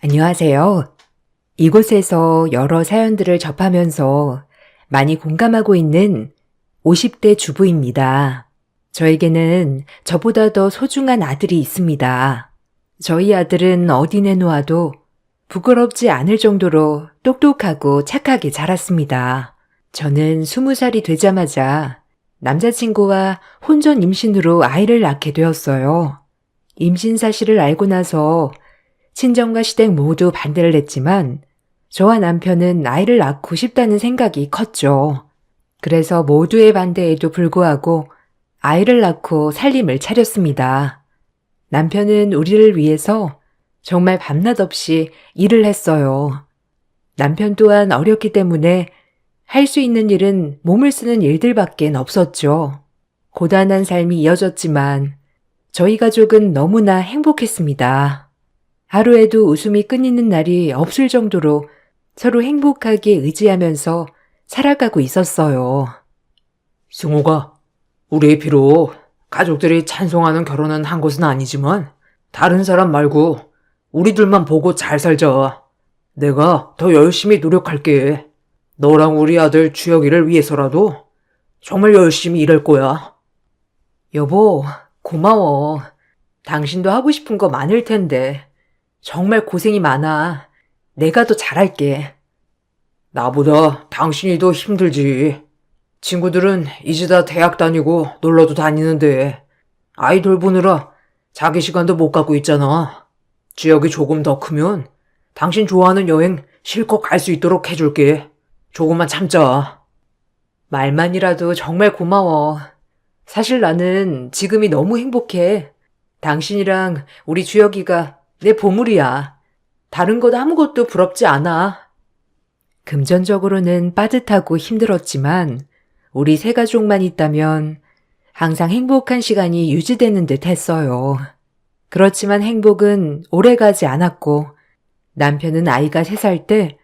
안녕하세요. 이곳에서 여러 사연들을 접하면서 많이 공감하고 있는 50대 주부입니다. 저에게는 저보다 더 소중한 아들이 있습니다. 저희 아들은 어디 내놓아도 부끄럽지 않을 정도로 똑똑하고 착하게 자랐습니다. 저는 20살이 되자마자 남자친구와 혼전 임신으로 아이를 낳게 되었어요. 임신 사실을 알고 나서 친정과 시댁 모두 반대를 했지만 저와 남편은 아이를 낳고 싶다는 생각이 컸죠. 그래서 모두의 반대에도 불구하고 아이를 낳고 살림을 차렸습니다. 남편은 우리를 위해서 정말 밤낮 없이 일을 했어요. 남편 또한 어렸기 때문에 할 수 있는 일은 몸을 쓰는 일들밖엔 없었죠. 고단한 삶이 이어졌지만 저희 가족은 너무나 행복했습니다. 하루에도 웃음이 끊이는 날이 없을 정도로 서로 행복하게 의지하면서 살아가고 있었어요. 승호가, 우리의 비록 가족들이 찬송하는 결혼은 한 것은 아니지만 다른 사람 말고 우리들만 보고 잘 살자. 내가 더 열심히 노력할게. 너랑 우리 아들 주혁이를 위해서라도 정말 열심히 일할 거야. 여보, 고마워. 당신도 하고 싶은 거 많을 텐데 정말 고생이 많아. 내가 더 잘할게. 나보다 당신이 더 힘들지. 친구들은 이제 다 대학 다니고 놀러도 다니는데 아이 돌보느라 자기 시간도 못 갖고 있잖아. 주혁이 조금 더 크면 당신 좋아하는 여행 실컷 갈 수 있도록 해줄게. 조금만 참자. 말만이라도 정말 고마워. 사실 나는 지금이 너무 행복해. 당신이랑 우리 주혁이가 내 보물이야. 다른 것 아무것도 부럽지 않아. 금전적으로는 빠듯하고 힘들었지만 우리 세 가족만 있다면 항상 행복한 시간이 유지되는 듯 했어요. 그렇지만 행복은 오래가지 않았고 남편은 아이가 3살 때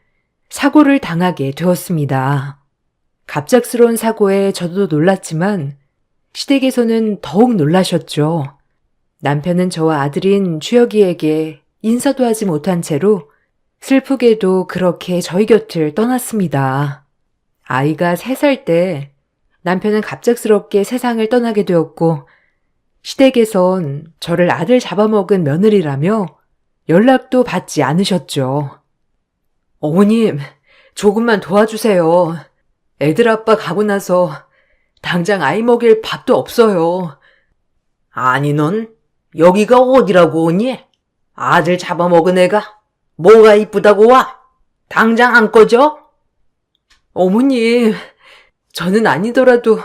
사고를 당하게 되었습니다. 갑작스러운 사고에 저도 놀랐지만 시댁에서는 더욱 놀라셨죠. 남편은 저와 아들인 주혁이에게 인사도 하지 못한 채로 슬프게도 그렇게 저희 곁을 떠났습니다. 아이가 3살 때 남편은 갑작스럽게 세상을 떠나게 되었고 시댁에선 저를 아들 잡아먹은 며느리라며 연락도 받지 않으셨죠. 어머님, 조금만 도와주세요. 애들 아빠 가고 나서 당장 아이 먹일 밥도 없어요. 아니 넌 여기가 어디라고 오니? 아들 잡아먹은 애가 뭐가 이쁘다고 와? 당장 안 꺼져? 어머님, 저는 아니더라도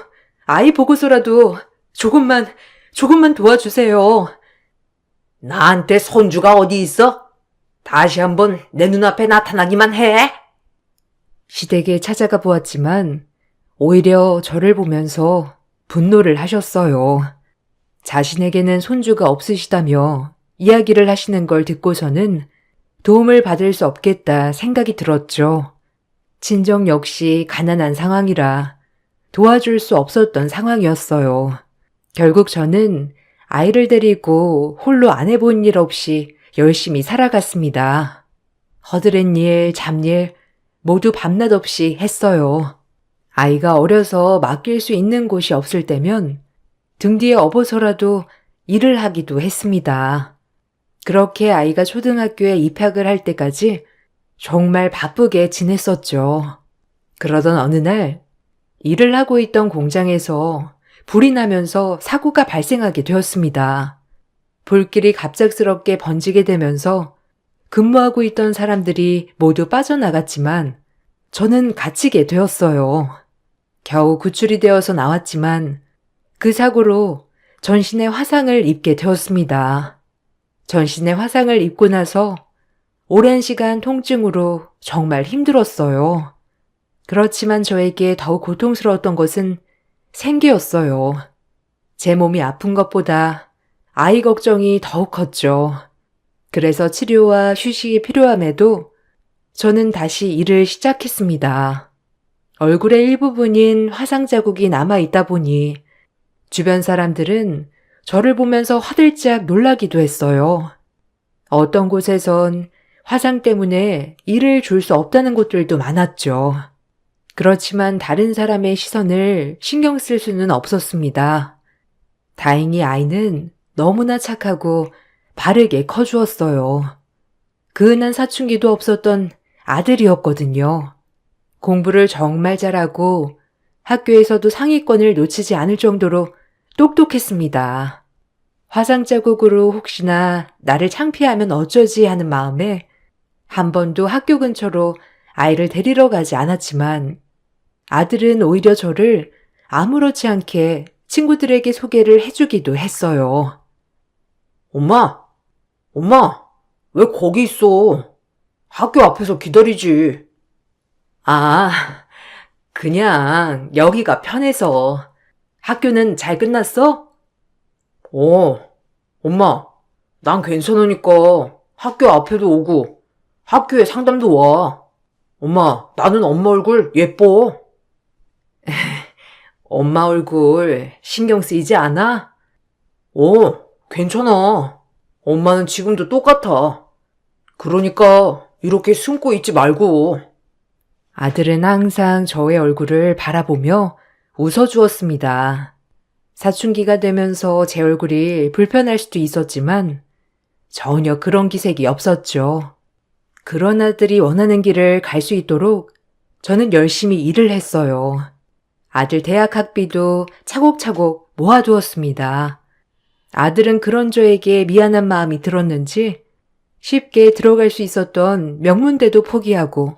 아이 보고서라도 조금만 도와주세요. 나한테 손주가 어디 있어? 다시 한번 내 눈앞에 나타나기만 해. 시댁에 찾아가 보았지만 오히려 저를 보면서 분노를 하셨어요. 자신에게는 손주가 없으시다며 이야기를 하시는 걸 듣고서는 도움을 받을 수 없겠다 생각이 들었죠. 친정 역시 가난한 상황이라 도와줄 수 없었던 상황이었어요. 결국 저는 아이를 데리고 홀로 안 해본 일 없이 열심히 살아갔습니다. 허드렛 일, 잡일 모두 밤낮 없이 했어요. 아이가 어려서 맡길 수 있는 곳이 없을 때면 등 뒤에 업어서라도 일을 하기도 했습니다. 그렇게 아이가 초등학교에 입학을 할 때까지 정말 바쁘게 지냈었죠. 그러던 어느 날 일을 하고 있던 공장에서 불이 나면서 사고가 발생하게 되었습니다. 불길이 갑작스럽게 번지게 되면서 근무하고 있던 사람들이 모두 빠져나갔지만 저는 갇히게 되었어요. 겨우 구출이 되어서 나왔지만 그 사고로 전신에 화상을 입게 되었습니다. 전신에 화상을 입고 나서 오랜 시간 통증으로 정말 힘들었어요. 그렇지만 저에게 더욱 고통스러웠던 것은 생계였어요. 제 몸이 아픈 것보다 아이 걱정이 더욱 컸죠. 그래서 치료와 휴식이 필요함에도 저는 다시 일을 시작했습니다. 얼굴의 일부분인 화상 자국이 남아있다 보니 주변 사람들은 저를 보면서 화들짝 놀라기도 했어요. 어떤 곳에선 화상 때문에 일을 줄 수 없다는 곳들도 많았죠. 그렇지만 다른 사람의 시선을 신경 쓸 수는 없었습니다. 다행히 아이는 너무나 착하고 바르게 커주었어요. 그은한 사춘기도 없었던 아들이었거든요. 공부를 정말 잘하고 학교에서도 상위권을 놓치지 않을 정도로 똑똑했습니다. 화상 자국으로 혹시나 나를 창피하면 어쩌지 하는 마음에 한 번도 학교 근처로 아이를 데리러 가지 않았지만 아들은 오히려 저를 아무렇지 않게 친구들에게 소개를 해주기도 했어요. 엄마, 왜 거기 있어? 학교 앞에서 기다리지. 아, 그냥 여기가 편해서. 학교는 잘 끝났어? 엄마, 난 괜찮으니까 학교 앞에도 오고 학교에 상담도 와. 엄마, 나는 엄마 얼굴 예뻐. 엄마 얼굴 신경 쓰이지 않아? 괜찮아. 엄마는 지금도 똑같아. 그러니까 이렇게 숨고 있지 말고. 아들은 항상 저의 얼굴을 바라보며 웃어주었습니다. 사춘기가 되면서 제 얼굴이 불편할 수도 있었지만 전혀 그런 기색이 없었죠. 그런 아들이 원하는 길을 갈 수 있도록 저는 열심히 일을 했어요. 아들 대학 학비도 차곡차곡 모아두었습니다. 아들은 그런 저에게 미안한 마음이 들었는지 쉽게 들어갈 수 있었던 명문대도 포기하고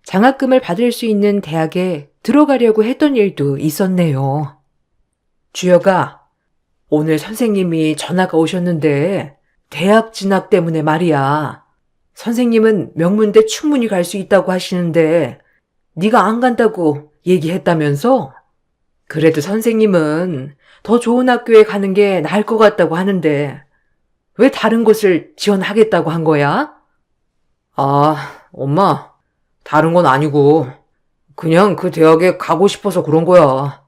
장학금을 받을 수 있는 대학에 들어가려고 했던 일도 있었네요. 주혁아, 오늘 선생님이 전화가 오셨는데 대학 진학 때문에 말이야. 선생님은 명문대 충분히 갈 수 있다고 하시는데 네가 안 간다고 얘기했다면서? 그래도 선생님은 더 좋은 학교에 가는 게 나을 것 같다고 하는데 왜 다른 곳을 지원하겠다고 한 거야? 엄마, 다른 건 아니고 그냥 그 대학에 가고 싶어서 그런 거야.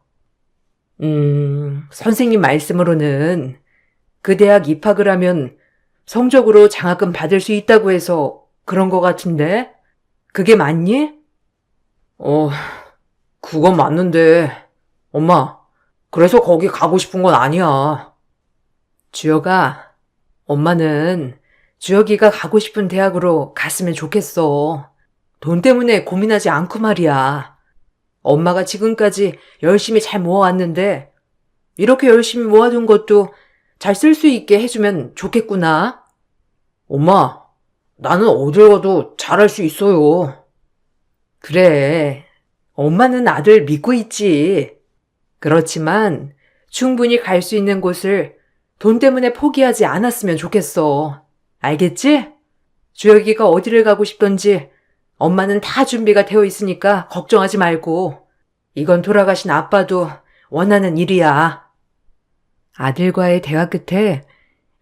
선생님 말씀으로는 그 대학 입학을 하면 성적으로 장학금 받을 수 있다고 해서 그런 것 같은데 그게 맞니? 그건 맞는데 엄마, 그래서 거기 가고 싶은 건 아니야. 주혁아, 엄마는 주혁이가 가고 싶은 대학으로 갔으면 좋겠어. 돈 때문에 고민하지 않고 말이야. 엄마가 지금까지 열심히 잘 모아왔는데 이렇게 열심히 모아둔 것도 잘 쓸 수 있게 해주면 좋겠구나. 엄마, 나는 어딜 가도 잘할 수 있어요. 그래, 엄마는 아들 믿고 있지. 그렇지만 충분히 갈 수 있는 곳을 돈 때문에 포기하지 않았으면 좋겠어. 알겠지? 주혁이가 어디를 가고 싶던지 엄마는 다 준비가 되어 있으니까 걱정하지 말고. 이건 돌아가신 아빠도 원하는 일이야. 아들과의 대화 끝에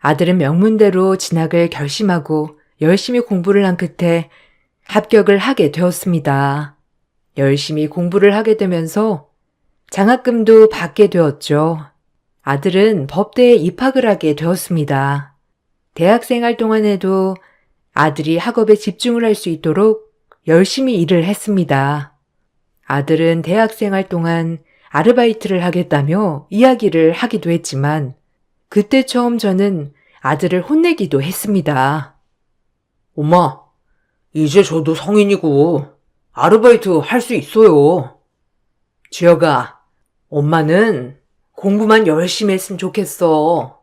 아들은 명문대로 진학을 결심하고 열심히 공부를 한 끝에 합격을 하게 되었습니다. 열심히 공부를 하게 되면서 장학금도 받게 되었죠. 아들은 법대에 입학을 하게 되었습니다. 대학생활 동안에도 아들이 학업에 집중을 할 수 있도록 열심히 일을 했습니다. 아들은 대학생활 동안 아르바이트를 하겠다며 이야기를 하기도 했지만 그때 처음 저는 아들을 혼내기도 했습니다. 엄마, 이제 저도 성인이고 아르바이트 할 수 있어요. 주혁아, 엄마는 공부만 열심히 했으면 좋겠어.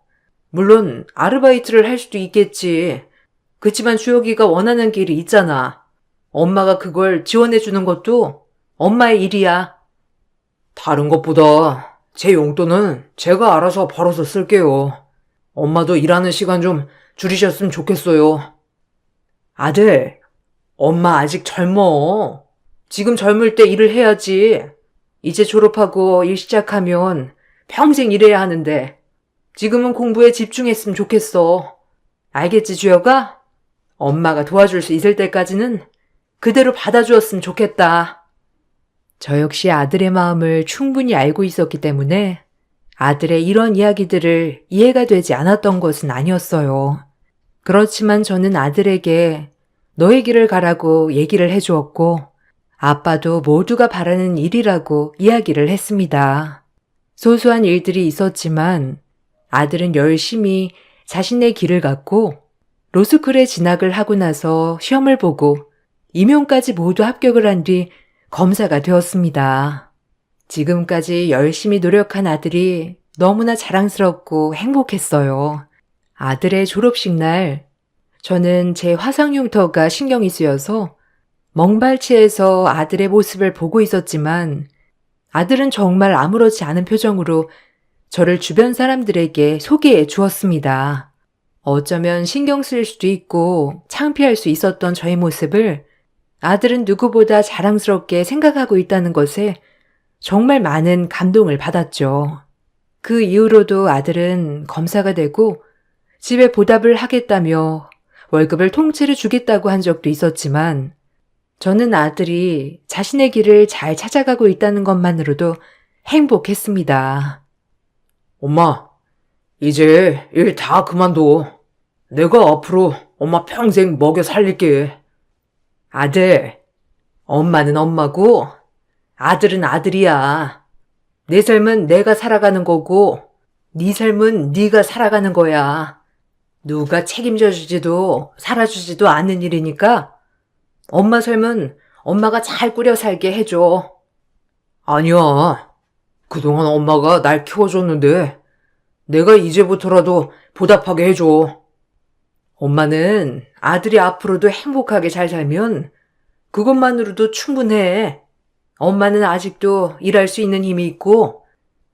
물론 아르바이트를 할 수도 있겠지. 그치만 주혁이가 원하는 길이 있잖아. 엄마가 그걸 지원해주는 것도 엄마의 일이야. 다른 것보다 제 용돈은 제가 알아서 벌어서 쓸게요. 엄마도 일하는 시간 좀 줄이셨으면 좋겠어요. 아들, 엄마 아직 젊어. 지금 젊을 때 일을 해야지. 이제 졸업하고 일 시작하면 평생 일해야 하는데 지금은 공부에 집중했으면 좋겠어. 알겠지, 주혁아? 엄마가 도와줄 수 있을 때까지는 그대로 받아주었으면 좋겠다. 저 역시 아들의 마음을 충분히 알고 있었기 때문에 아들의 이런 이야기들을 이해가 되지 않았던 것은 아니었어요. 그렇지만 저는 아들에게 너의 길을 가라고 얘기를 해주었고 아빠도 모두가 바라는 일이라고 이야기를 했습니다. 소소한 일들이 있었지만 아들은 열심히 자신의 길을 갔고 로스쿨에 진학을 하고 나서 시험을 보고 임용까지 모두 합격을 한 뒤 검사가 되었습니다. 지금까지 열심히 노력한 아들이 너무나 자랑스럽고 행복했어요. 아들의 졸업식 날 저는 제 화상 흉터가 신경이 쓰여서 멍발치에서 아들의 모습을 보고 있었지만 아들은 정말 아무렇지 않은 표정으로 저를 주변 사람들에게 소개해 주었습니다. 어쩌면 신경 쓸 수도 있고 창피할 수 있었던 저의 모습을 아들은 누구보다 자랑스럽게 생각하고 있다는 것에 정말 많은 감동을 받았죠. 그 이후로도 아들은 검사가 되고 집에 보답을 하겠다며 월급을 통째로 주겠다고 한 적도 있었지만 저는 아들이 자신의 길을 잘 찾아가고 있다는 것만으로도 행복했습니다. 엄마, 이제 일 다 그만둬. 내가 앞으로 엄마 평생 먹여 살릴게. 아들, 엄마는 엄마고 아들은 아들이야. 내 삶은 내가 살아가는 거고 네 삶은 네가 살아가는 거야. 누가 책임져 주지도 살아주지도 않는 일이니까 엄마 삶은 엄마가 잘 꾸려 살게 해줘. 아니야. 그동안 엄마가 날 키워줬는데 내가 이제부터라도 보답하게 해줘. 엄마는 아들이 앞으로도 행복하게 잘 살면 그것만으로도 충분해. 엄마는 아직도 일할 수 있는 힘이 있고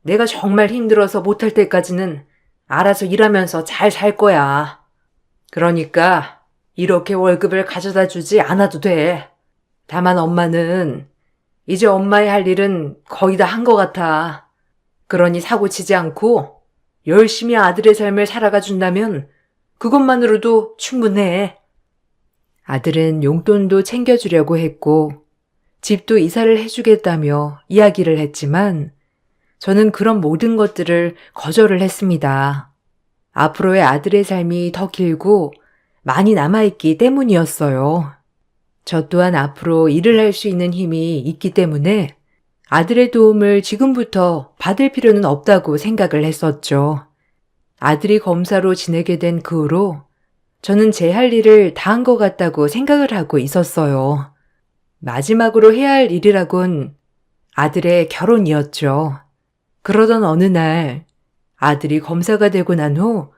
내가 정말 힘들어서 못할 때까지는 알아서 일하면서 잘 살 거야. 그러니까 이렇게 월급을 가져다 주지 않아도 돼. 다만 엄마는 이제 엄마의 할 일은 거의 다 한 것 같아. 그러니 사고치지 않고 열심히 아들의 삶을 살아가 준다면 그것만으로도 충분해. 아들은 용돈도 챙겨주려고 했고 집도 이사를 해주겠다며 이야기를 했지만 저는 그런 모든 것들을 거절을 했습니다. 앞으로의 아들의 삶이 더 길고 많이 남아있기 때문이었어요. 저 또한 앞으로 일을 할 수 있는 힘이 있기 때문에 아들의 도움을 지금부터 받을 필요는 없다고 생각을 했었죠. 아들이 검사로 지내게 된 그 후로 저는 제 할 일을 다 한 것 같다고 생각을 하고 있었어요. 마지막으로 해야 할 일이라곤 아들의 결혼이었죠. 그러던 어느 날 아들이 검사가 되고 난 후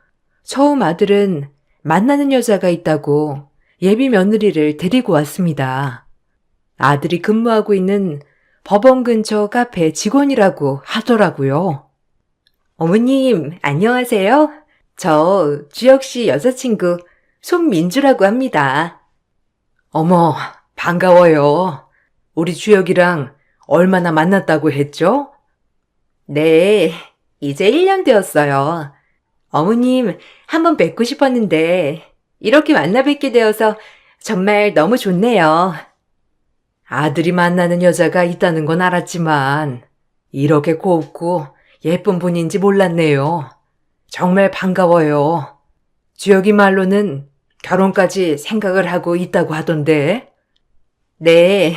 처음 아들은 만나는 여자가 있다고 예비 며느리를 데리고 왔습니다. 아들이 근무하고 있는 법원 근처 카페 직원이라고 하더라고요. 어머님, 안녕하세요. 저 주혁 씨 여자친구 손민주라고 합니다. 어머, 반가워요. 우리 주혁이랑 얼마나 만났다고 했죠? 네, 이제 1년 되었어요. 어머님, 한번 뵙고 싶었는데 이렇게 만나 뵙게 되어서 정말 너무 좋네요. 아들이 만나는 여자가 있다는 건 알았지만 이렇게 곱고 예쁜 분인지 몰랐네요. 정말 반가워요. 주혁이 말로는 결혼까지 생각을 하고 있다고 하던데. 네,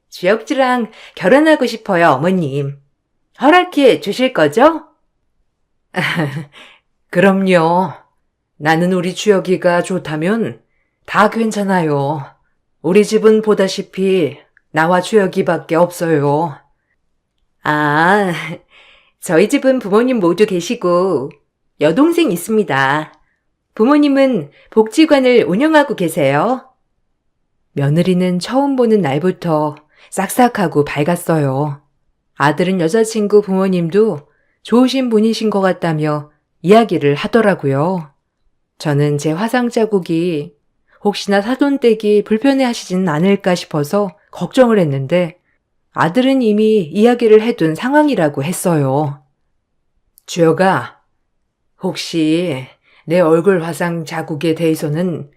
주혁씨랑 결혼하고 싶어요, 어머님. 허락해 주실 거죠? 그럼요. 나는 우리 주혁이가 좋다면 다 괜찮아요. 우리 집은 보다시피 나와 주혁이밖에 없어요. 아, 저희 집은 부모님 모두 계시고 여동생 있습니다. 부모님은 복지관을 운영하고 계세요. 며느리는 처음 보는 날부터 싹싹하고 밝았어요. 아들은 여자친구 부모님도 좋으신 분이신 것 같다며 이야기를 하더라고요. 저는 제 화상 자국이 혹시나 사돈댁이 불편해하시진 않을까 싶어서 걱정을 했는데 아들은 이미 이야기를 해둔 상황이라고 했어요. 주혁아, 혹시 내 얼굴 화상 자국에 대해서는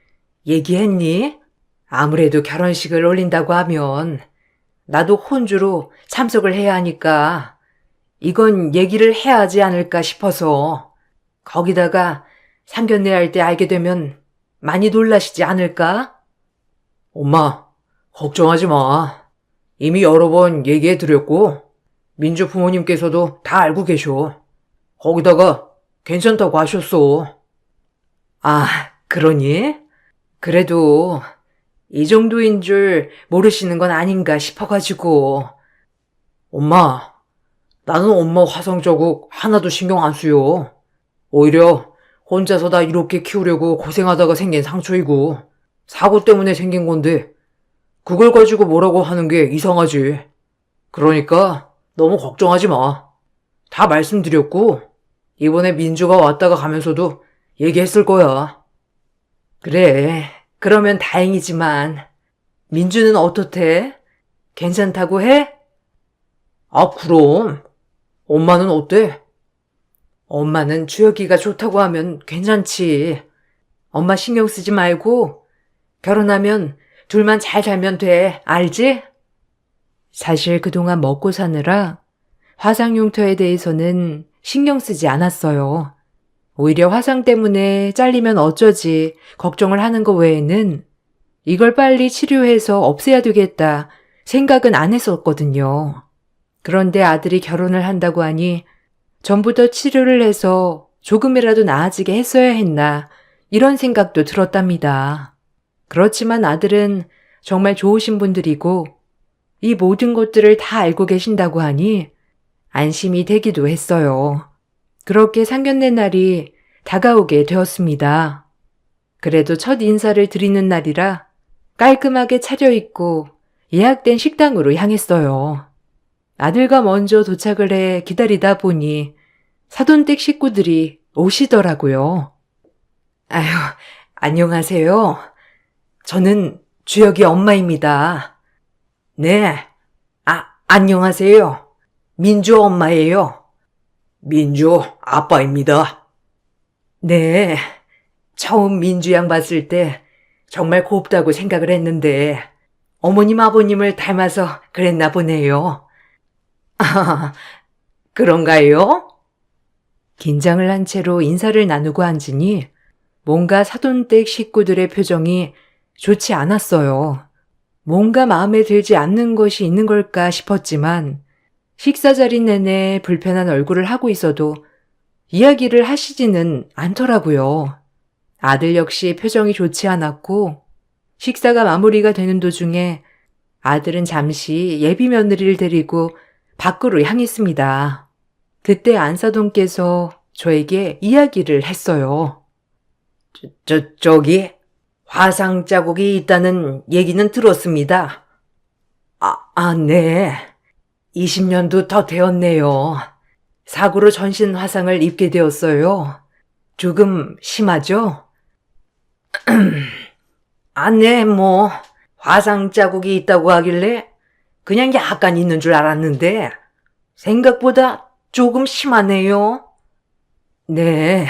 얘기했니? 아무래도 결혼식을 올린다고 하면 나도 혼주로 참석을 해야 하니까 이건 얘기를 해야 하지 않을까 싶어서 거기다가 상견례 할 때 알게 되면 많이 놀라시지 않을까? 엄마, 걱정하지 마. 이미 여러 번 얘기해 드렸고, 민주 부모님께서도 다 알고 계셔. 거기다가 괜찮다고 하셨어. 아, 그러니? 그래도 이 정도인 줄 모르시는 건 아닌가 싶어가지고. 엄마, 나는 엄마 화상자국 하나도 신경 안 쓰여. 오히려 혼자서 다 이렇게 키우려고 고생하다가 생긴 상처이고, 사고 때문에 생긴 건데, 그걸 가지고 뭐라고 하는 게 이상하지. 그러니까 너무 걱정하지 마. 다 말씀드렸고, 이번에 민주가 왔다가 가면서도 얘기했을 거야. 그래, 그러면 다행이지만, 민주는 어떻대? 괜찮다고 해? 아, 그럼. 엄마는 어때? 엄마는 주혁이가 좋다고 하면 괜찮지. 엄마 신경 쓰지 말고, 결혼하면 둘만 잘 살면 돼, 알지? 사실 그동안 먹고 사느라 화상 흉터에 대해서는 신경 쓰지 않았어요. 오히려 화상 때문에 잘리면 어쩌지 걱정을 하는 거 외에는 이걸 빨리 치료해서 없애야 되겠다 생각은 안 했었거든요. 그런데 아들이 결혼을 한다고 하니 전부터 치료를 해서 조금이라도 나아지게 했어야 했나 이런 생각도 들었답니다. 그렇지만 아들은 정말 좋으신 분들이고 이 모든 것들을 다 알고 계신다고 하니 안심이 되기도 했어요. 그렇게 상견례 날이 다가오게 되었습니다. 그래도 첫 인사를 드리는 날이라 깔끔하게 차려입고 예약된 식당으로 향했어요. 아들과 먼저 도착을 해 기다리다 보니 사돈댁 식구들이 오시더라고요. 아유, 안녕하세요. 저는 주혁이 엄마입니다. 네, 안녕하세요. 민주 엄마예요. 민주 아빠입니다. 네, 처음 민주 양 봤을 때 정말 곱다고 생각을 했는데 어머님 아버님을 닮아서 그랬나 보네요. 아, 그런가요? 긴장을 한 채로 인사를 나누고 앉으니 뭔가 사돈댁 식구들의 표정이 좋지 않았어요. 뭔가 마음에 들지 않는 것이 있는 걸까 싶었지만 식사 자리 내내 불편한 얼굴을 하고 있어도 이야기를 하시지는 않더라고요. 아들 역시 표정이 좋지 않았고 식사가 마무리가 되는 도중에 아들은 잠시 예비 며느리를 데리고 밖으로 향했습니다. 그때 안사돈께서 저에게 이야기를 했어요. 저기 화상 자국이 있다는 얘기는 들었습니다. 네. 20년도 더 되었네요. 사고로 전신 화상을 입게 되었어요. 조금 심하죠? 네, 화상 자국이 있다고 하길래 그냥 약간 있는 줄 알았는데 생각보다 조금 심하네요. 네,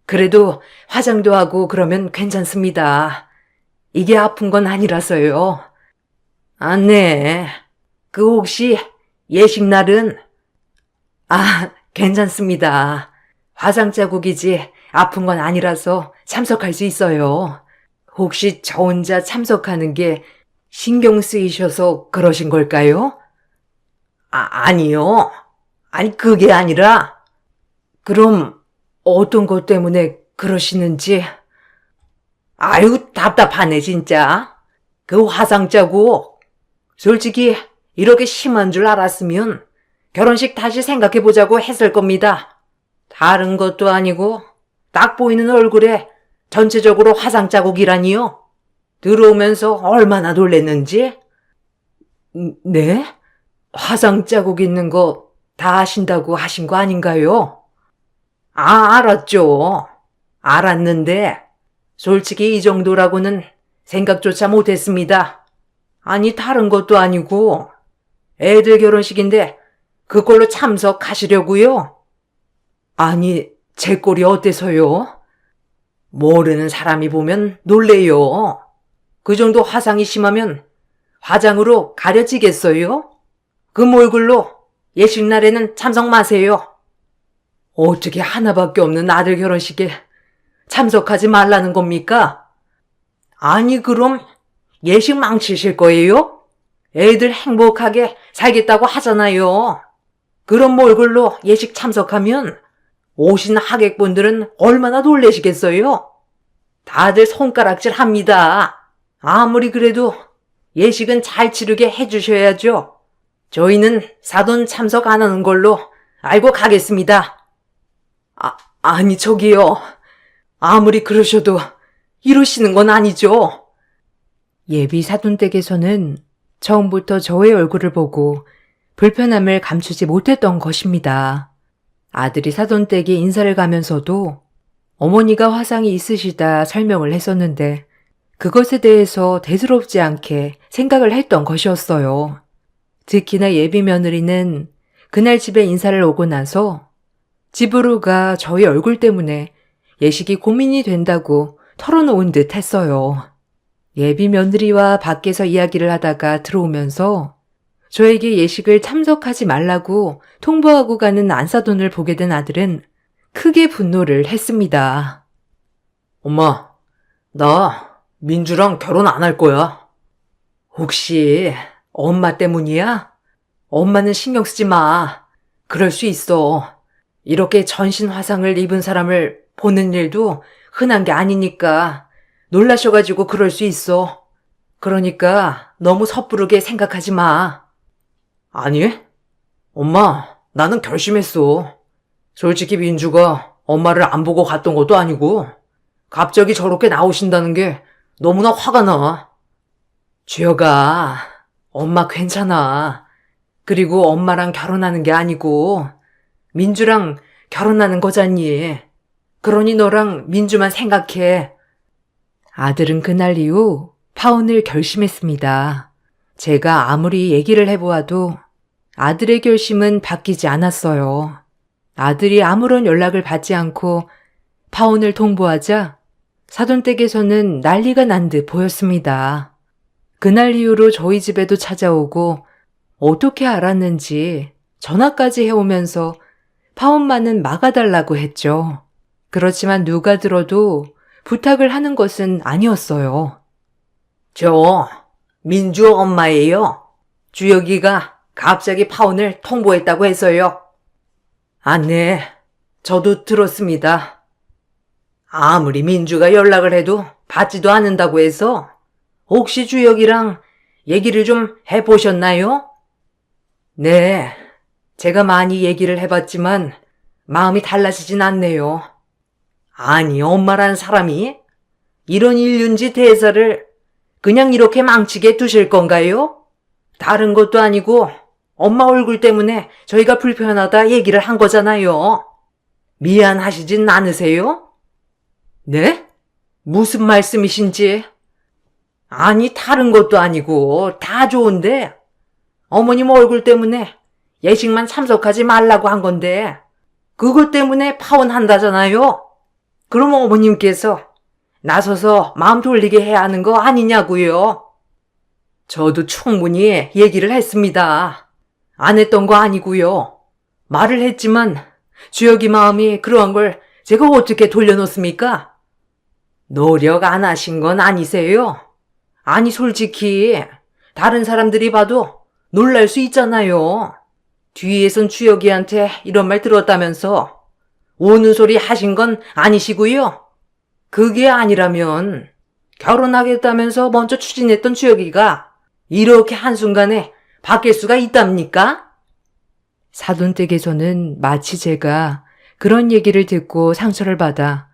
그래도 화장도 하고 그러면 괜찮습니다. 이게 아픈 건 아니라서요. 네. 그 혹시 예식날은? 괜찮습니다. 화상 자국이지 아픈 건 아니라서 참석할 수 있어요. 혹시 저 혼자 참석하는 게 신경 쓰이셔서 그러신 걸까요? 아니요. 아니, 그게 아니라. 그럼 어떤 것 때문에 그러시는지. 아유, 답답하네, 진짜. 그 화상 자국. 솔직히 이렇게 심한 줄 알았으면 결혼식 다시 생각해보자고 했을 겁니다. 다른 것도 아니고 딱 보이는 얼굴에 전체적으로 화상 자국이라니요. 들어오면서 얼마나 놀랬는지. 네? 화상 자국 있는 거 다 아신다고 하신 거 아닌가요? 알았죠. 알았는데 솔직히 이 정도라고는 생각조차 못했습니다. 아니, 다른 것도 아니고 애들 결혼식인데 그걸로 참석하시려고요? 아니, 제 꼴이 어때서요? 모르는 사람이 보면 놀래요. 그 정도 화상이 심하면 화장으로 가려지겠어요? 그 얼굴로 예식날에는 참석 마세요. 어떻게 하나밖에 없는 아들 결혼식에 참석하지 말라는 겁니까? 아니, 그럼 예식 망치실 거예요? 애들 행복하게 살겠다고 하잖아요. 그런 몰골로 예식 참석하면 오신 하객분들은 얼마나 놀라시겠어요? 다들 손가락질 합니다. 아무리 그래도 예식은 잘 치르게 해주셔야죠. 저희는 사돈 참석 안 하는 걸로 알고 가겠습니다. 아니 저기요. 아무리 그러셔도 이러시는 건 아니죠. 예비 사돈댁에서는 처음부터 저의 얼굴을 보고 불편함을 감추지 못했던 것입니다. 아들이 사돈댁에 인사를 가면서도 어머니가 화상이 있으시다 설명을 했었는데 그것에 대해서 대수롭지 않게 생각을 했던 것이었어요. 특히나 예비 며느리는 그날 집에 인사를 오고 나서 집으로 가 저희 얼굴 때문에 예식이 고민이 된다고 털어놓은 듯 했어요. 예비 며느리와 밖에서 이야기를 하다가 들어오면서 저에게 예식을 참석하지 말라고 통보하고 가는 안사돈을 보게 된 아들은 크게 분노를 했습니다. 엄마, 나 민주랑 결혼 안 할 거야. 혹시 엄마 때문이야? 엄마는 신경 쓰지 마. 그럴 수 있어. 이렇게 전신 화상을 입은 사람을 보는 일도 흔한 게 아니니까 놀라셔가지고 그럴 수 있어. 그러니까 너무 섣부르게 생각하지 마. 아니, 엄마, 나는 결심했어. 솔직히 민주가 엄마를 안 보고 갔던 것도 아니고 갑자기 저렇게 나오신다는 게 너무나 화가 나. 주혁아, 엄마 괜찮아. 그리고 엄마랑 결혼하는 게 아니고 민주랑 결혼하는 거잖니. 그러니 너랑 민주만 생각해. 아들은 그날 이후 파혼을 결심했습니다. 제가 아무리 얘기를 해보아도 아들의 결심은 바뀌지 않았어요. 아들이 아무런 연락을 받지 않고 파혼을 통보하자 사돈댁에서는 난리가 난 듯 보였습니다. 그날 이후로 저희 집에도 찾아오고 어떻게 알았는지 전화까지 해오면서 파혼만은 막아달라고 했죠. 그렇지만 누가 들어도 부탁을 하는 것은 아니었어요. 저 민주 엄마예요. 주혁이가 갑자기 파혼을 통보했다고 해서요. 네, 저도 들었습니다. 아무리 민주가 연락을 해도 받지도 않는다고 해서 혹시 주혁이랑 얘기를 좀 해보셨나요? 네, 제가 많이 얘기를 해봤지만 마음이 달라지진 않네요. 아니, 엄마란 사람이 이런 일륜지 대사를 그냥 이렇게 망치게 두실 건가요? 다른 것도 아니고 엄마 얼굴 때문에 저희가 불편하다 얘기를 한 거잖아요. 미안하시진 않으세요? 네? 무슨 말씀이신지? 아니, 다른 것도 아니고 다 좋은데 어머님 얼굴 때문에 예식만 참석하지 말라고 한 건데 그것 때문에 파혼한다잖아요. 그럼 어머님께서 나서서 마음 돌리게 해야 하는 거 아니냐고요. 저도 충분히 얘기를 했습니다. 안 했던 거 아니고요. 말을 했지만 주혁이 마음이 그러한 걸 제가 어떻게 돌려놓습니까? 노력 안 하신 건 아니세요? 아니 솔직히 다른 사람들이 봐도 놀랄 수 있잖아요. 뒤에선 주혁이한테 이런 말 들었다면서 우는 소리 하신 건 아니시고요. 그게 아니라면 결혼하겠다면서 먼저 추진했던 주혁이가 이렇게 한순간에 바뀔 수가 있답니까? 사돈댁에서는 마치 제가 그런 얘기를 듣고 상처를 받아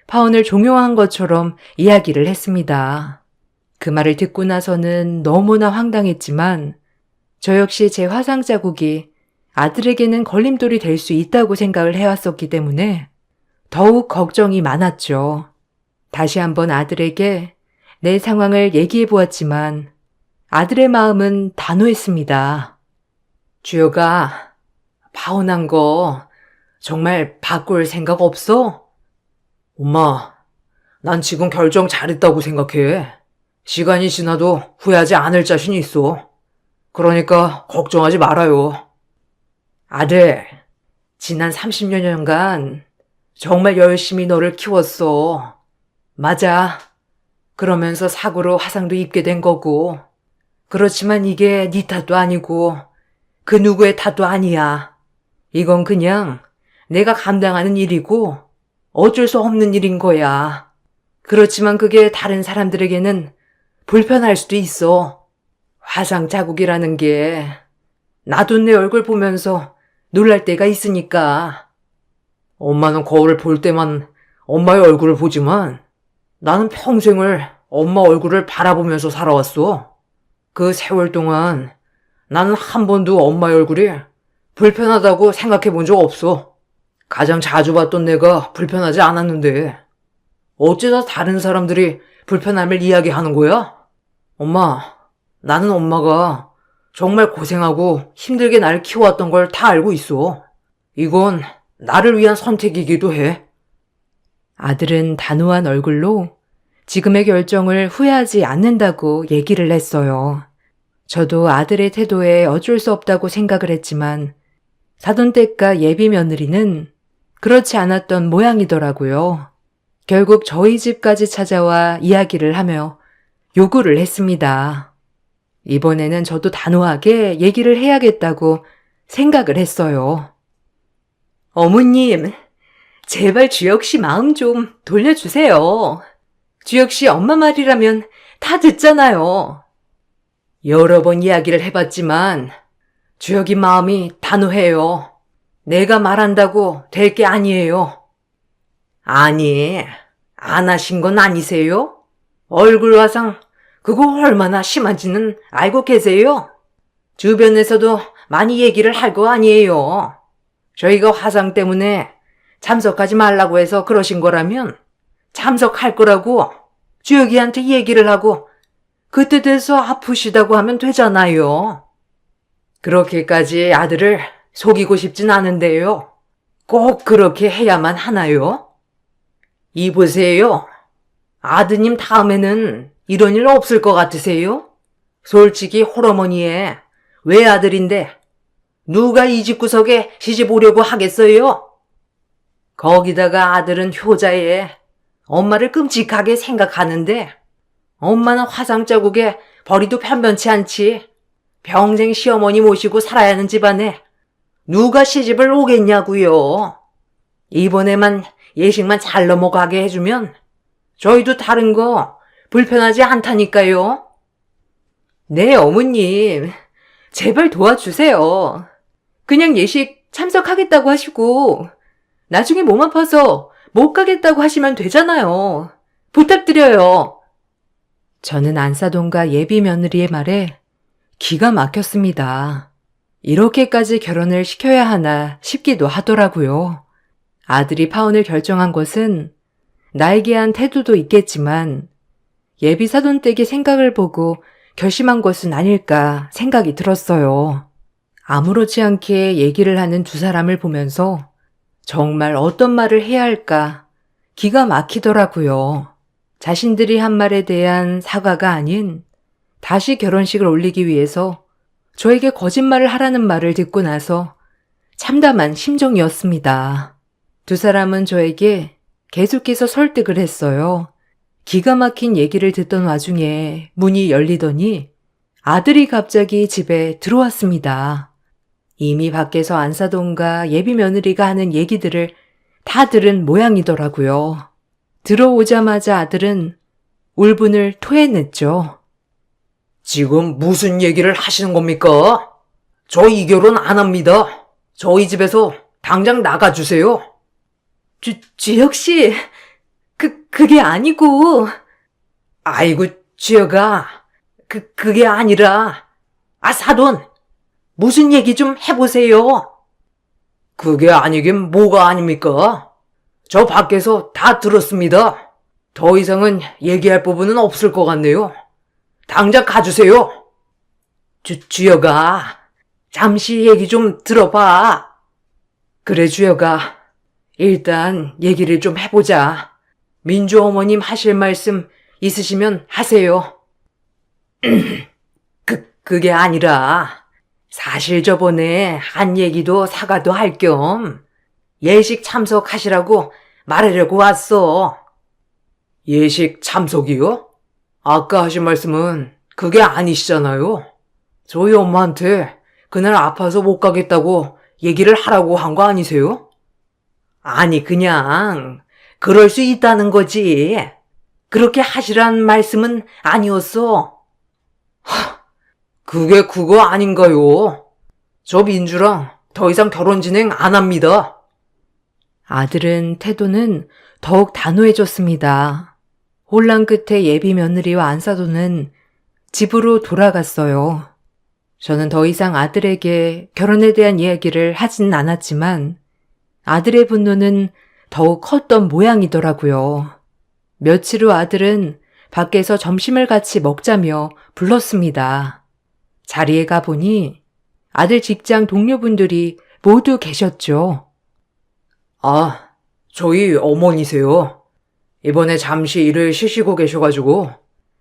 파혼을 종용한 것처럼 이야기를 했습니다. 그 말을 듣고 나서는 너무나 황당했지만 저 역시 제 화상 자국이 아들에게는 걸림돌이 될 수 있다고 생각을 해왔었기 때문에 더욱 걱정이 많았죠. 다시 한번 아들에게 내 상황을 얘기해 보았지만 아들의 마음은 단호했습니다. 주혁아, 파혼한 거 정말 바꿀 생각 없어? 엄마, 난 지금 결정 잘했다고 생각해. 시간이 지나도 후회하지 않을 자신이 있어. 그러니까 걱정하지 말아요. 아들, 지난 30여 년간 정말 열심히 너를 키웠어. 맞아. 그러면서 사고로 화상도 입게 된 거고. 그렇지만 이게 네 탓도 아니고 그 누구의 탓도 아니야. 이건 그냥 내가 감당하는 일이고 어쩔 수 없는 일인 거야. 그렇지만 그게 다른 사람들에게는 불편할 수도 있어. 화상 자국이라는 게 나도 내 얼굴 보면서 놀랄 때가 있으니까. 엄마는 거울을 볼 때만 엄마의 얼굴을 보지만 나는 평생을 엄마 얼굴을 바라보면서 살아왔어. 그 세월 동안 나는 한 번도 엄마의 얼굴이 불편하다고 생각해 본 적 없어. 가장 자주 봤던 내가 불편하지 않았는데 어째서 다른 사람들이 불편함을 이야기하는 거야? 엄마, 나는 엄마가 정말 고생하고 힘들게 나를 키워왔던 걸 다 알고 있어. 이건 나를 위한 선택이기도 해. 아들은 단호한 얼굴로 지금의 결정을 후회하지 않는다고 얘기를 했어요. 저도 아들의 태도에 어쩔 수 없다고 생각을 했지만 사돈댁과 예비 며느리는 그렇지 않았던 모양이더라고요. 결국 저희 집까지 찾아와 이야기를 하며 요구를 했습니다. 이번에는 저도 단호하게 얘기를 해야겠다고 생각을 했어요. 어머님, 제발 주혁 씨 마음 좀 돌려주세요. 주혁 씨 엄마 말이라면 다 듣잖아요. 여러 번 이야기를 해봤지만 주혁이 마음이 단호해요. 내가 말한다고 될 게 아니에요. 아니, 안 하신 건 아니세요? 얼굴 화상 그거 얼마나 심한지는 알고 계세요? 주변에서도 많이 얘기를 할 거 아니에요. 저희가 화상 때문에 참석하지 말라고 해서 그러신 거라면 참석할 거라고 주혁이한테 얘기를 하고 그때 돼서 아프시다고 하면 되잖아요. 그렇게까지 아들을 속이고 싶진 않은데요. 꼭 그렇게 해야만 하나요? 이보세요. 아드님 다음에는 이런 일 없을 것 같으세요? 솔직히 홀어머니의 외아들인데 누가 이 집구석에 시집 오려고 하겠어요? 거기다가 아들은 효자에 엄마를 끔찍하게 생각하는데 엄마는 화상 자국에 벌이도 편변치 않지. 평생 시어머니 모시고 살아야 하는 집안에 누가 시집을 오겠냐고요. 이번에만 예식만 잘 넘어가게 해주면 저희도 다른 거 불편하지 않다니까요. 네, 어머님. 제발 도와주세요. 그냥 예식 참석하겠다고 하시고 나중에 몸 아파서 못 가겠다고 하시면 되잖아요. 부탁드려요. 저는 안사돈과 예비 며느리의 말에 기가 막혔습니다. 이렇게까지 결혼을 시켜야 하나 싶기도 하더라고요. 아들이 파혼을 결정한 것은 나에게 한 태도도 있겠지만 예비 사돈댁의 생각을 보고 결심한 것은 아닐까 생각이 들었어요. 아무렇지 않게 얘기를 하는 두 사람을 보면서 정말 어떤 말을 해야 할까 기가 막히더라고요. 자신들이 한 말에 대한 사과가 아닌 다시 결혼식을 올리기 위해서 저에게 거짓말을 하라는 말을 듣고 나서 참담한 심정이었습니다. 두 사람은 저에게 계속해서 설득을 했어요. 기가 막힌 얘기를 듣던 와중에 문이 열리더니 아들이 갑자기 집에 들어왔습니다. 이미 밖에서 안사돈과 예비 며느리가 하는 얘기들을 다 들은 모양이더라고요. 들어오자마자 아들은 울분을 토해냈죠. 지금 무슨 얘기를 하시는 겁니까? 저 이 결혼 안 합니다. 저희 집에서 당장 나가주세요. 주혁 씨, 그게 아니고. 아이고, 주혁아. 그게 아니라. 사돈. 무슨 얘기 좀 해보세요. 그게 아니긴 뭐가 아닙니까? 저 밖에서 다 들었습니다. 더 이상은 얘기할 부분은 없을 것 같네요. 당장 가주세요. 주혁아, 잠시 얘기 좀 들어봐. 그래, 주혁아. 일단 얘기를 좀 해보자. 민주 어머님 하실 말씀 있으시면 하세요. 그게 아니라 사실 저번에 한 얘기도 사과도 할 겸 예식 참석하시라고 말하려고 왔어. 예식 참석이요? 아까 하신 말씀은 그게 아니시잖아요. 저희 엄마한테 그날 아파서 못 가겠다고 얘기를 하라고 한 거 아니세요? 아니, 그냥, 그럴 수 있다는 거지. 그렇게 하시란 말씀은 아니었어. 그게 그거 아닌가요? 저 민주랑 더 이상 결혼 진행 안 합니다. 아들은 태도는 더욱 단호해졌습니다. 혼란 끝에 예비 며느리와 안사도는 집으로 돌아갔어요. 저는 더 이상 아들에게 결혼에 대한 이야기를 하진 않았지만 아들의 분노는 더욱 컸던 모양이더라고요. 며칠 후 아들은 밖에서 점심을 같이 먹자며 불렀습니다. 자리에 가보니 아들 직장 동료분들이 모두 계셨죠. 아, 저희 어머니세요. 이번에 잠시 일을 쉬시고 계셔가지고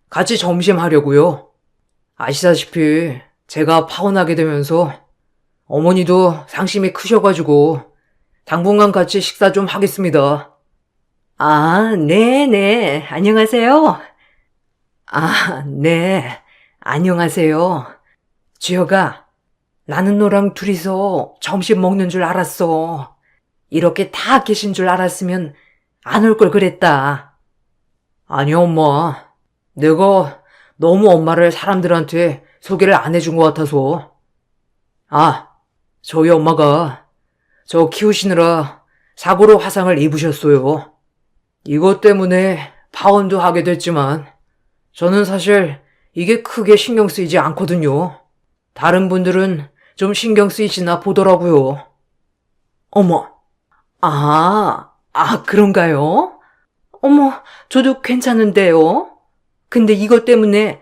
같이 점심 하려고요. 아시다시피 제가 파혼하게 되면서 어머니도 상심이 크셔가지고 당분간 같이 식사 좀 하겠습니다. 아, 네네. 안녕하세요. 아, 네. 안녕하세요. 주혁아, 나는 너랑 둘이서 점심 먹는 줄 알았어. 이렇게 다 계신 줄 알았으면 안 올 걸 그랬다. 아니, 엄마. 내가 너무 엄마를 사람들한테 소개를 안 해준 것 같아서. 아, 저희 엄마가 저 키우시느라 사고로 화상을 입으셨어요. 이것 때문에 파혼도 하게 됐지만 저는 사실 이게 크게 신경 쓰이지 않거든요. 다른 분들은 좀 신경 쓰이시나 보더라고요. 어머, 그런가요? 어머, 저도 괜찮은데요? 근데 이것 때문에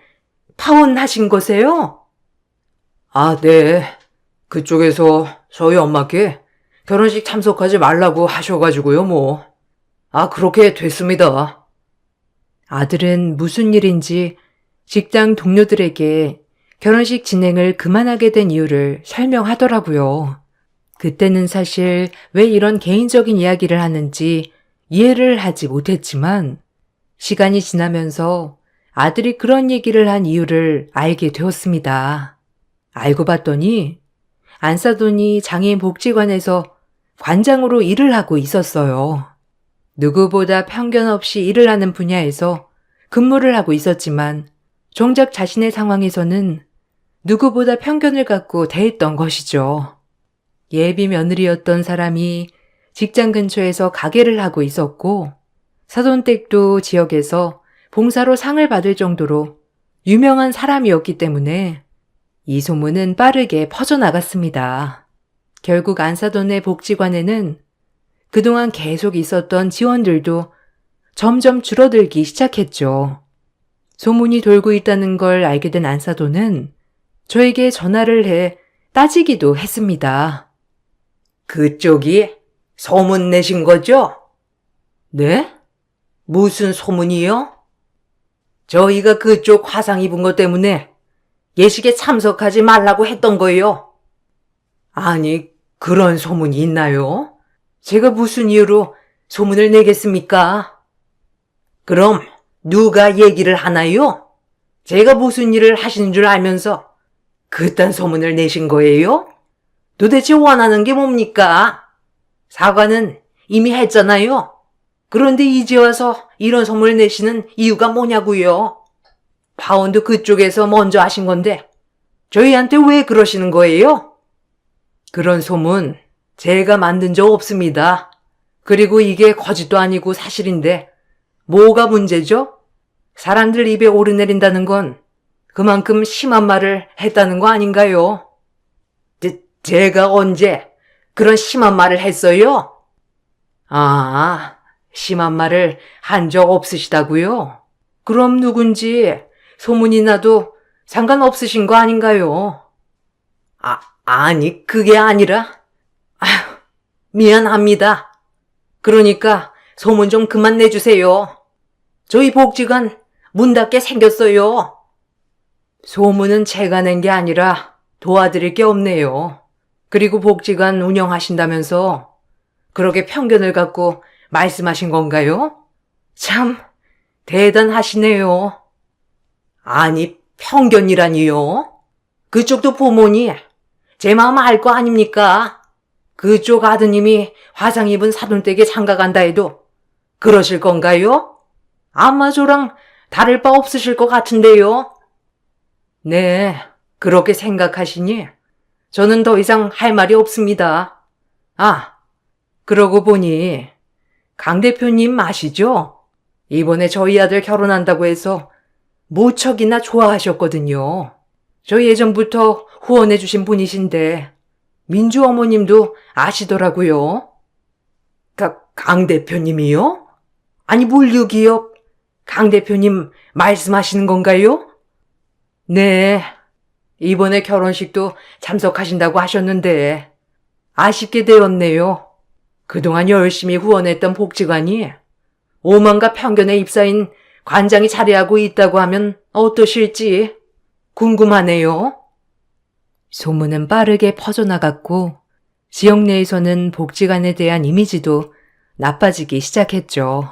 파혼하신 거세요? 아, 네. 그쪽에서 저희 엄마께 결혼식 참석하지 말라고 하셔가지고요, 뭐. 아, 그렇게 됐습니다. 아들은 무슨 일인지 직장 동료들에게 결혼식 진행을 그만하게 된 이유를 설명하더라고요. 그때는 사실 왜 이런 개인적인 이야기를 하는지 이해를 하지 못했지만 시간이 지나면서 아들이 그런 얘기를 한 이유를 알게 되었습니다. 알고 봤더니 안사돈이 장애인 복지관에서 관장으로 일을 하고 있었어요. 누구보다 편견 없이 일을 하는 분야에서 근무를 하고 있었지만 정작 자신의 상황에서는 누구보다 편견을 갖고 대했던 것이죠. 예비 며느리였던 사람이 직장 근처에서 가게를 하고 있었고 사돈댁도 지역에서 봉사로 상을 받을 정도로 유명한 사람이었기 때문에 이 소문은 빠르게 퍼져나갔습니다. 결국 안사돈의 복지관에는 그동안 계속 있었던 지원들도 점점 줄어들기 시작했죠. 소문이 돌고 있다는 걸 알게 된 안사돈은 저에게 전화를 해 따지기도 했습니다. 그쪽이 소문 내신 거죠? 네? 무슨 소문이요? 저희가 그쪽 화상 입은 것 때문에 예식에 참석하지 말라고 했던 거예요. 아니, 그런 소문이 있나요? 제가 무슨 이유로 소문을 내겠습니까? 그럼 누가 얘기를 하나요? 제가 무슨 일을 하시는 줄 알면서 그딴 소문을 내신 거예요? 도대체 원하는 게 뭡니까? 사과는 이미 했잖아요. 그런데 이제 와서 이런 소문을 내시는 이유가 뭐냐고요? 파혼도 그쪽에서 먼저 하신 건데 저희한테 왜 그러시는 거예요? 그런 소문 제가 만든 적 없습니다. 그리고 이게 거짓도 아니고 사실인데 뭐가 문제죠? 사람들 입에 오르내린다는 건 그만큼 심한 말을 했다는 거 아닌가요? 제가 언제 그런 심한 말을 했어요? 아, 심한 말을 한 적 없으시다고요? 그럼 누군지 소문이 나도 상관없으신 거 아닌가요? 아니, 그게 아니라, 미안합니다. 그러니까 소문 좀 그만 내주세요. 저희 복지관 문 닫게 생겼어요. 소문은 제가 낸 게 아니라 도와드릴 게 없네요. 그리고 복지관 운영하신다면서 그렇게 편견을 갖고 말씀하신 건가요? 참 대단하시네요. 아니, 편견이라니요? 그쪽도 부모니 제 마음 알 거 아닙니까? 그쪽 아드님이 화상 입은 사돈댁에 장가 간다 해도 그러실 건가요? 아마 저랑 다를 바 없으실 것 같은데요. 네, 그렇게 생각하시니 저는 더 이상 할 말이 없습니다. 아, 그러고 보니 강 대표님 아시죠? 이번에 저희 아들 결혼한다고 해서 무척이나 좋아하셨거든요. 저 예전부터 후원해 주신 분이신데 민주 어머님도 아시더라고요. 강 대표님이요? 아니 물류기업 강 대표님 말씀하시는 건가요? 네, 이번에 결혼식도 참석하신다고 하셨는데 아쉽게 되었네요. 그동안 열심히 후원했던 복지관이 오만과 편견에 휩싸인 관장이 자리하고 있다고 하면 어떠실지 궁금하네요. 소문은 빠르게 퍼져나갔고 지역 내에서는 복지관에 대한 이미지도 나빠지기 시작했죠.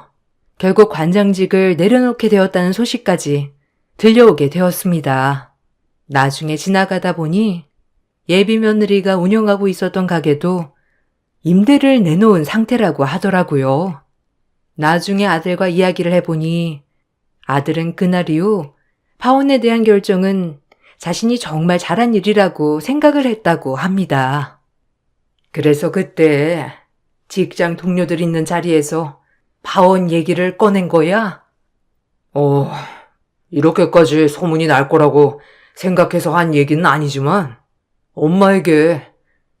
결국 관장직을 내려놓게 되었다는 소식까지 들려오게 되었습니다. 나중에 지나가다 보니 예비 며느리가 운영하고 있었던 가게도 임대를 내놓은 상태라고 하더라고요. 나중에 아들과 이야기를 해보니 아들은 그날 이후 파혼에 대한 결정은 자신이 정말 잘한 일이라고 생각을 했다고 합니다. 그래서 그때 직장 동료들 있는 자리에서 파혼 얘기를 꺼낸 거야? 이렇게까지 소문이 날 거라고 생각해서 한 얘기는 아니지만 엄마에게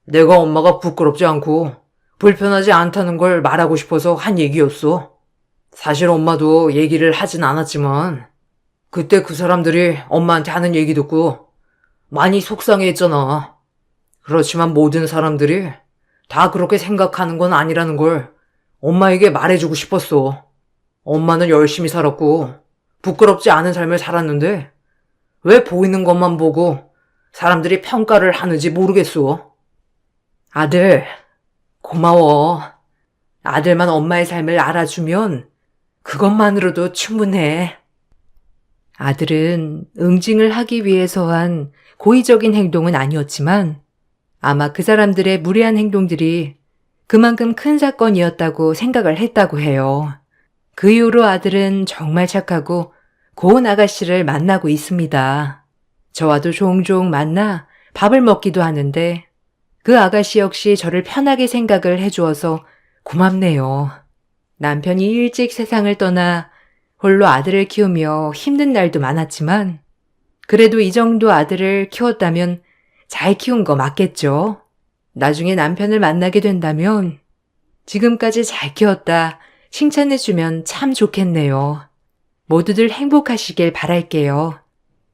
내가 엄마가 부끄럽지 않고 불편하지 않다는 걸 말하고 싶어서 한 얘기였어. 사실 엄마도 얘기를 하진 않았지만 그때 그 사람들이 엄마한테 하는 얘기 듣고 많이 속상해했잖아. 그렇지만 모든 사람들이 다 그렇게 생각하는 건 아니라는 걸 엄마에게 말해주고 싶었어. 엄마는 열심히 살았고 부끄럽지 않은 삶을 살았는데 왜 보이는 것만 보고 사람들이 평가를 하는지 모르겠어. 아들, 고마워. 아들만 엄마의 삶을 알아주면 그것만으로도 충분해. 아들은 응징을 하기 위해서 한 고의적인 행동은 아니었지만 아마 그 사람들의 무례한 행동들이 그만큼 큰 사건이었다고 생각을 했다고 해요. 그 이후로 아들은 정말 착하고 고운 아가씨를 만나고 있습니다. 저와도 종종 만나 밥을 먹기도 하는데 그 아가씨 역시 저를 편하게 생각을 해주어서 고맙네요. 남편이 일찍 세상을 떠나 홀로 아들을 키우며 힘든 날도 많았지만 그래도 이 정도 아들을 키웠다면 잘 키운 거 맞겠죠? 나중에 남편을 만나게 된다면 지금까지 잘 키웠다 칭찬해주면 참 좋겠네요. 모두들 행복하시길 바랄게요.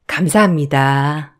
감사합니다.